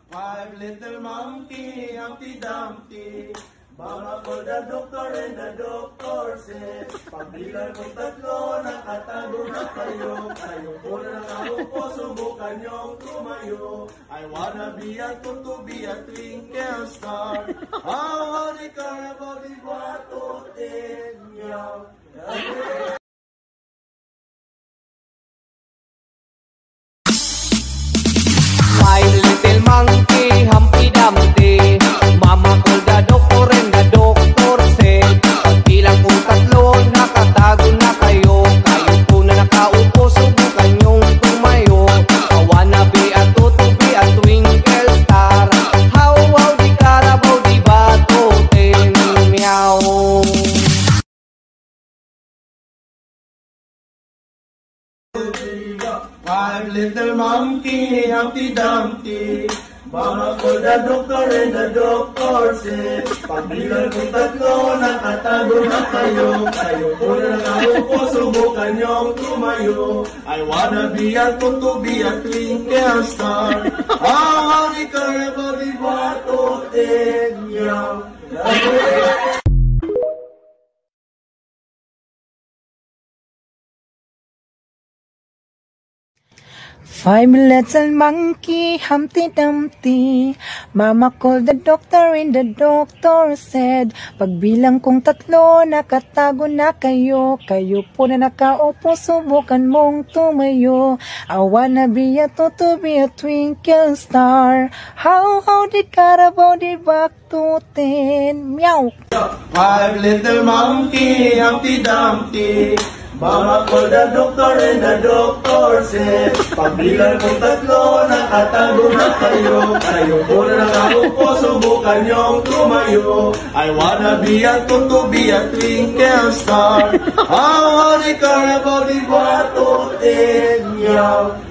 Five little monkey, Humpty Dumpty. Mama called the doctor and the doctor said, pagbilang kong tatlo, nakatago na kayo. Kayo po na nakaupo, subukan niyong tumayo. I wanna be a to be a twinkle star. How the carnival di batutin niyo. Five little monkey, Humpty Dumpty. Mama called the doctor and the doctor said, pagbilang kong tatlo, nakatago na kayo. Kayo po na nakaupo, subukan niyong tumayo. I wanna be a to be a twinkle star. How di Carabao di batutin meow. Five little monkey, Humpty Dumpty. Mama called the doctor and the doctor said, pagbilang kong tatlo, nakatago na kayo. Kayo po na nakaupo, subukan niyong tumayo. I wanna be a to be a twinkle star. How the carnival di batutin niyo. Five little monkey, Humpty Dumpty. Mama called the doctor and the doctor said, pagbilang kong tatlo, nakatago na kayo. Kayo po na nakaupo, subukan mong tumayo. I wanna be a to be a twinkle star. How di Carabao di batutin meow. Five little monkey, Humpty Dumpty. Mama called the doctor and the doctor said, pagbilang kong tatlo, nakatago na kayo. Kayo po na nakaupo, subukan niyong tumayo. I wanna be a to be a twinkle star. How the carnival di batutin niyo.